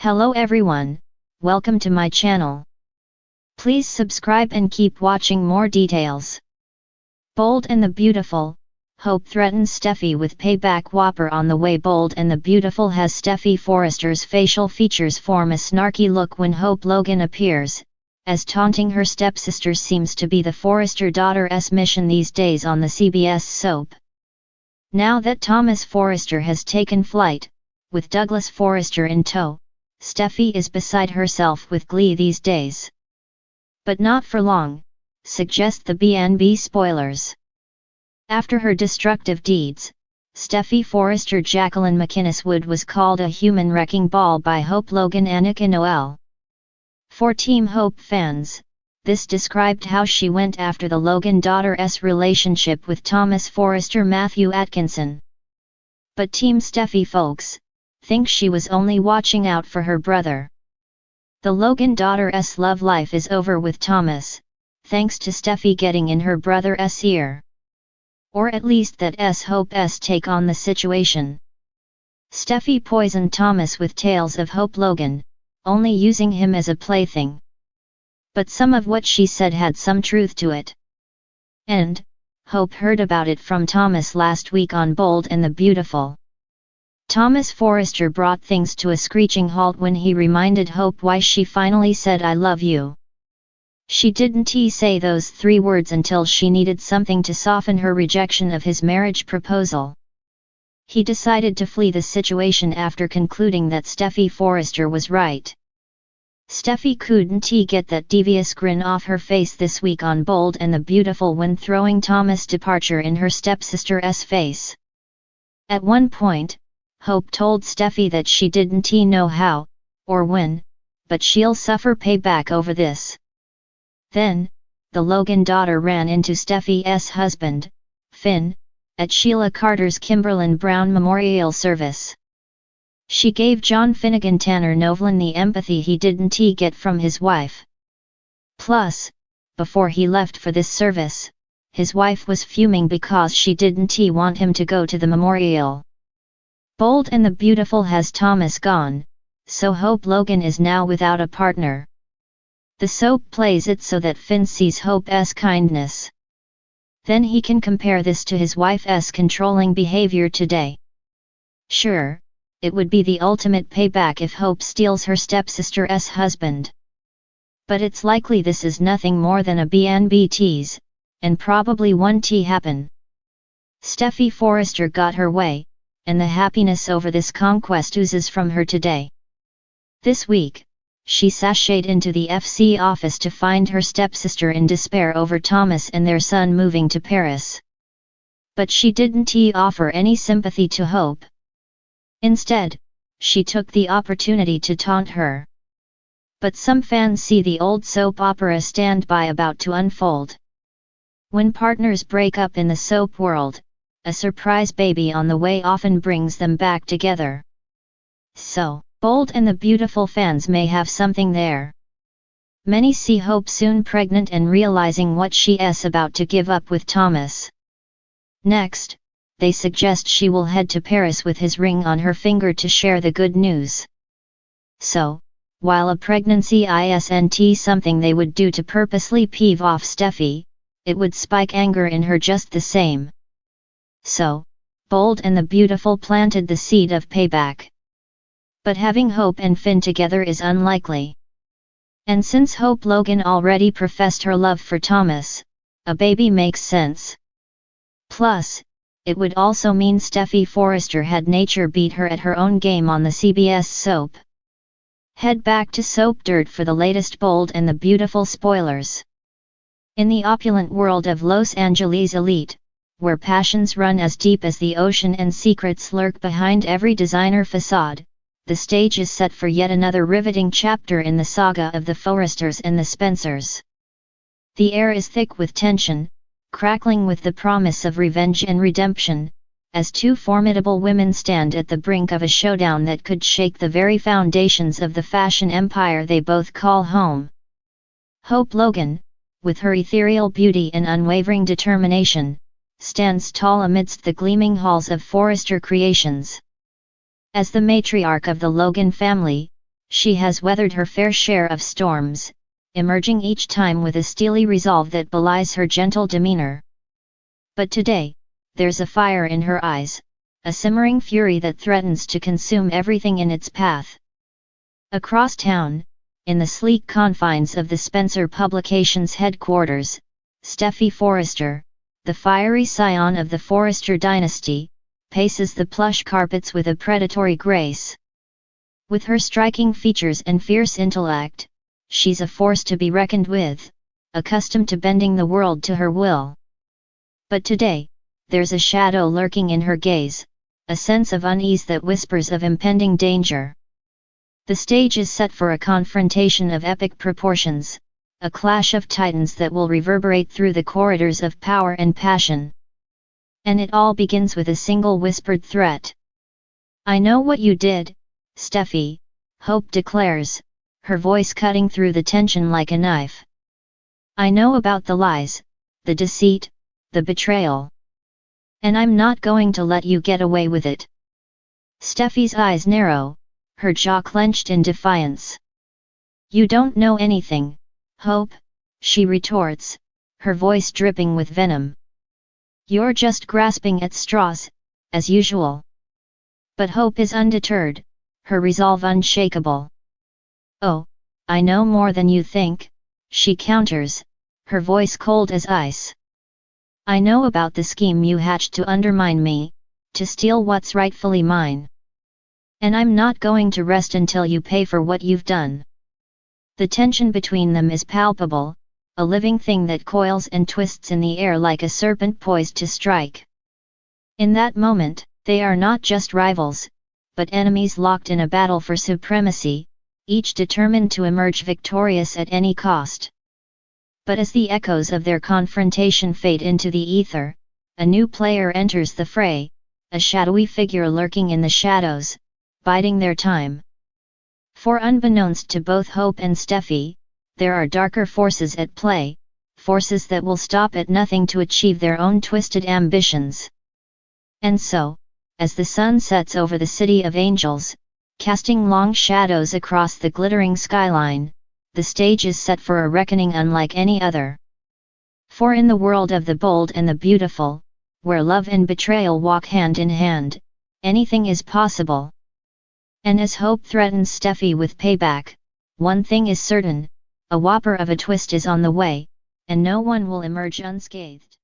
Hello everyone, welcome to my channel. Please subscribe and keep watching more details. Bold and the Beautiful, Hope threatens Steffy with payback whopper on the way. Bold and the Beautiful has Steffy Forrester's facial features form a snarky look when Hope Logan appears, as taunting her stepsister seems to be the Forrester daughter's mission these days on the CBS soap. Now that Thomas Forrester has taken flight, with Douglas Forrester in tow, Steffy is beside herself with glee these days. But not for long, suggest the B&B spoilers. After her destructive deeds, Steffy Forrester Jacqueline McInnes Wood was called a human wrecking ball by Hope Logan Annika Noel. For Team Hope fans, this described how she went after the Logan daughter's relationship with Thomas Forrester Matthew Atkinson. But Team Steffy folks think she was only watching out for her brother. The Logan daughter's love life is over with Thomas, thanks to Steffy getting in her brother's ear. Or at least that's Hope's take on the situation. Steffy poisoned Thomas with tales of Hope Logan, only using him as a plaything. But some of what she said had some truth to it. And Hope heard about it from Thomas last week on Bold and the Beautiful. Thomas Forrester brought things to a screeching halt when he reminded Hope why she finally said "I love you." She didn't say those 3 words until she needed something to soften her rejection of his marriage proposal. He decided to flee the situation after concluding that Steffy Forrester was right. Steffy couldn't get that devious grin off her face this week on Bold and the Beautiful when throwing Thomas' departure in her stepsister's face. At one point, Hope told Steffy that she didn't know how, or when, but she'll suffer payback over this. Then, the Logan daughter ran into Steffy's husband, Finn, at Sheila Carter's Kimberlin Brown Memorial Service. She gave John Finnegan Tanner Novlin the empathy he didn't get from his wife. Plus, before he left for this service, his wife was fuming because she didn't want him to go to the memorial. Bold and the Beautiful has Thomas gone, so Hope Logan is now without a partner. The soap plays it so that Finn sees Hope's kindness. Then he can compare this to his wife's controlling behavior today. Sure, it would be the ultimate payback if Hope steals her stepsister's husband. But it's likely this is nothing more than a B&B tease, and probably won't happen. Steffy Forrester got her way, and the happiness over this conquest oozes from her today. This week, she sashayed into the FC office to find her stepsister in despair over Thomas and their son moving to Paris. But she didn't offer any sympathy to Hope. Instead, she took the opportunity to taunt her. But some fans see the old soap opera standby about to unfold. When partners break up in the soap world, a surprise baby on the way often brings them back together. So, Bold and the Beautiful fans may have something there. Many see Hope soon pregnant and realizing what she's about to give up with Thomas. Next, they suggest she will head to Paris with his ring on her finger to share the good news. So, while a pregnancy isn't something they would do to purposely peeve off Steffy, it would spike anger in her just the same. So, Bold and the Beautiful planted the seed of payback. But having Hope and Finn together is unlikely. And since Hope Logan already professed her love for Thomas, a baby makes sense. Plus, it would also mean Steffy Forrester had nature beat her at her own game on the CBS soap. Head back to Soap Dirt for the latest Bold and the Beautiful spoilers. In the opulent world of Los Angeles elite, where passions run as deep as the ocean and secrets lurk behind every designer facade, the stage is set for yet another riveting chapter in the saga of the Forresters and the Spencers. The air is thick with tension, crackling with the promise of revenge and redemption, as 2 formidable women stand at the brink of a showdown that could shake the very foundations of the fashion empire they both call home. Hope Logan, with her ethereal beauty and unwavering determination, stands tall amidst the gleaming halls of Forrester Creations. As the matriarch of the Logan family, she has weathered her fair share of storms, emerging each time with a steely resolve that belies her gentle demeanor. But today, there's a fire in her eyes, a simmering fury that threatens to consume everything in its path. Across town, in the sleek confines of the Spencer Publications headquarters, Steffy Forrester, the fiery scion of the Forrester dynasty, paces the plush carpets with a predatory grace. With her striking features and fierce intellect, she's a force to be reckoned with, accustomed to bending the world to her will. But today, there's a shadow lurking in her gaze, a sense of unease that whispers of impending danger. The stage is set for a confrontation of epic proportions, a clash of titans that will reverberate through the corridors of power and passion. And it all begins with a single whispered threat. "I know what you did, Steffy," Hope declares, her voice cutting through the tension like a knife. "I know about the lies, the deceit, the betrayal. And I'm not going to let you get away with it." Steffy's eyes narrow, her jaw clenched in defiance. "You don't know anything, Hope," she retorts, her voice dripping with venom. "You're just grasping at straws, as usual." But Hope is undeterred, her resolve unshakable. "Oh, I know more than you think," she counters, her voice cold as ice. "I know about the scheme you hatched to undermine me, to steal what's rightfully mine. And I'm not going to rest until you pay for what you've done." The tension between them is palpable, a living thing that coils and twists in the air like a serpent poised to strike. In that moment, they are not just rivals, but enemies locked in a battle for supremacy, each determined to emerge victorious at any cost. But as the echoes of their confrontation fade into the ether, a new player enters the fray, a shadowy figure lurking in the shadows, biding their time. For unbeknownst to both Hope and Steffy, there are darker forces at play, forces that will stop at nothing to achieve their own twisted ambitions. And so, as the sun sets over the city of angels, casting long shadows across the glittering skyline, the stage is set for a reckoning unlike any other. For in the world of the bold and the beautiful, where love and betrayal walk hand in hand, anything is possible. And as Hope threatens Steffy with payback, one thing is certain, a whopper of a twist is on the way, and no one will emerge unscathed.